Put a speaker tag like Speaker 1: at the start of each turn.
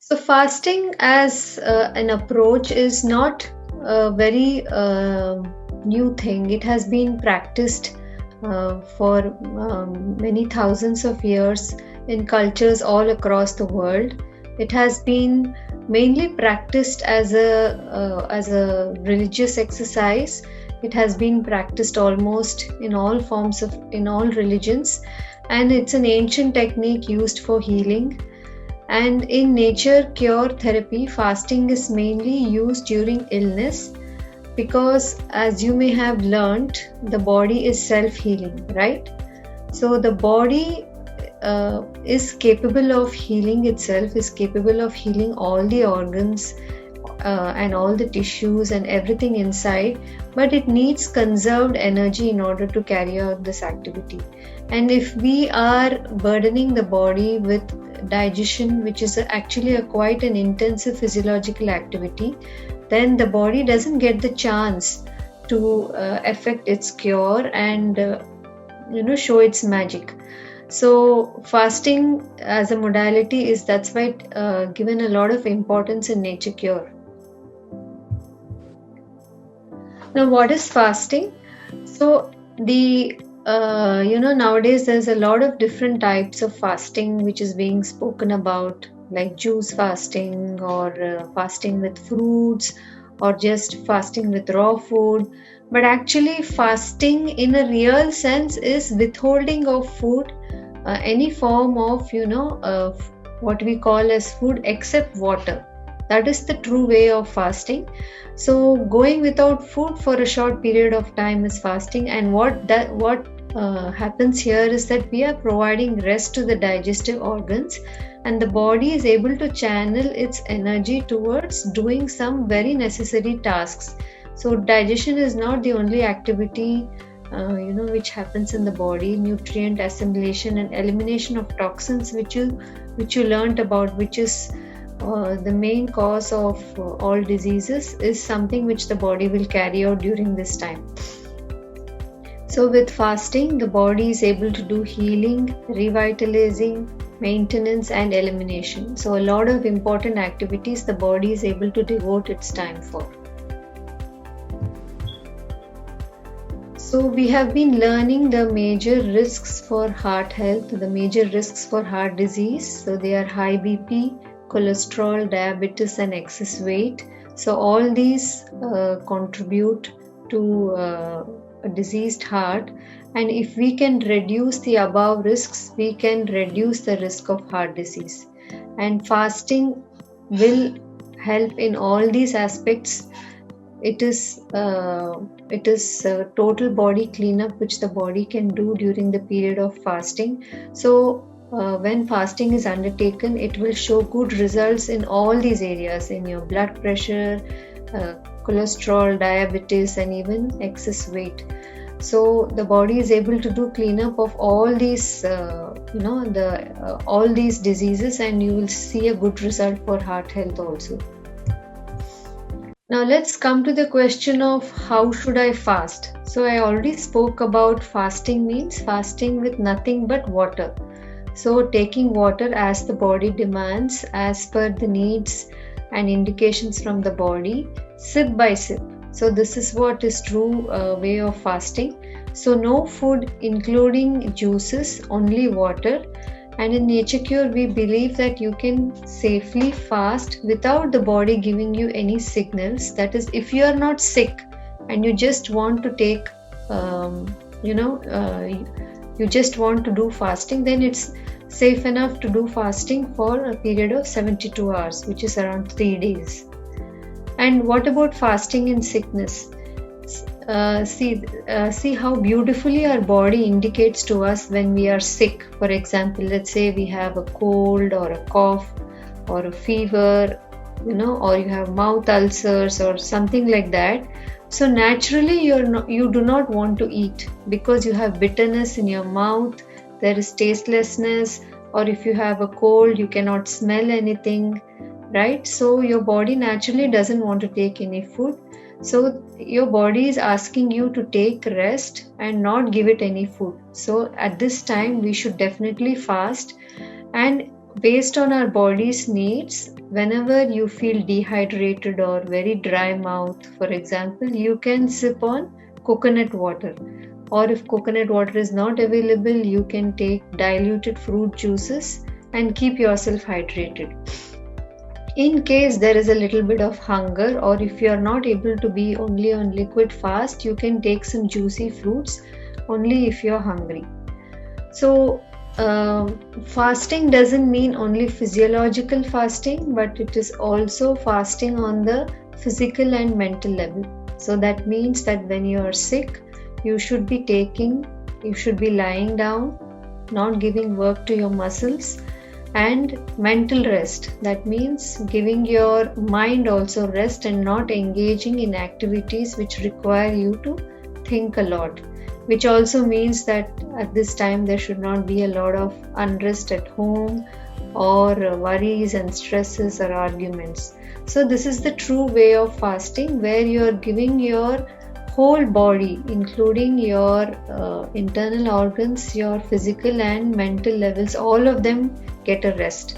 Speaker 1: So, fasting as an approach is not a very new thing. It has been practiced for many thousands of years in cultures all across the world. It has been mainly practiced as a religious exercise. It has been practiced almost in all forms of in all religions, and it's an ancient technique used for healing. And in nature cure therapy, fasting is mainly used during illness because, as you may have learned, the body is self healing, right? So, the body is capable of healing itself, is capable of healing all the organs and all the tissues and everything inside, but it needs conserved energy in order to carry out this activity. And if we are burdening the body with digestion, which is actually a quite an intensive physiological activity, then the body doesn't get the chance to affect its cure and show its magic. So fasting as a modality is that's why given a lot of importance in nature cure. Now, what is fasting? So, the nowadays there's a lot of different types of fasting which is being spoken about, like juice fasting or fasting with fruits or just fasting with raw food. But actually, fasting in a real sense is withholding of food, any form of what we call as food except water. That is the true way of fasting. So going without food for a short period of time is fasting, and what happens here is that we are providing rest to the digestive organs, and the body is able to channel its energy towards doing some very necessary tasks. So digestion is not the only activity which happens in the body. Nutrient assimilation and elimination of toxins, which you learnt about, which is the main cause of all diseases, is something which the body will carry out during this time. So with fasting, the body is able to do healing, revitalizing, maintenance and elimination. So a lot of important activities the body is able to devote its time for. So we have been learning the major risks for heart health, the major risks for heart disease. So they are high BP, cholesterol, diabetes and excess weight. So all these contribute to a diseased heart, and if we can reduce the above risks, we can reduce the risk of heart disease. And fasting will help in all these aspects. It is a total body cleanup which the body can do during the period of fasting. So when fasting is undertaken, it will show good results in all these areas, in your blood pressure, cholesterol, diabetes and even excess weight. So the body is able to do cleanup of all these all these diseases, and you will see a good result for heart health also. Now let's come to the question of how should I fast. So I already spoke about fasting means fasting with nothing but water. So taking water as the body demands, as per the needs and indications from the body, sip by sip. So this is what is true way of fasting. So no food including juices, only water. And in Nature Cure, we believe that you can safely fast without the body giving you any signals. That is, if you are not sick and you just want to take, you just want to do fasting, then it's safe enough to do fasting for a period of 72 hours, which is around 3 days. And what about fasting in sickness? See how beautifully our body indicates to us when we are sick. For example, let's say we have a cold or a cough or a fever, or you have mouth ulcers or something like that. So naturally you do not want to eat because you have bitterness in your mouth, there is tastelessness, or if you have a cold you cannot smell anything, right? So your body naturally doesn't want to take any food. So your body is asking you to take rest and not give it any food. So at this time we should definitely fast. And based on our body's needs, whenever you feel dehydrated or very dry mouth, for example, you can sip on coconut water. Or if coconut water is not available, you can take diluted fruit juices and keep yourself hydrated. In case there is a little bit of hunger, or if you are not able to be only on liquid fast, you can take some juicy fruits only if you are hungry. So fasting doesn't mean only physiological fasting, but it is also fasting on the physical and mental level. So that means that when you are sick, you should be lying down, not giving work to your muscles, and mental rest. That means giving your mind also rest and not engaging in activities which require you to think a lot, which also means that at this time there should not be a lot of unrest at home or worries and stresses or arguments. So this is the true way of fasting, where you are giving your whole body, including your internal organs, your physical and mental levels, all of them get a rest.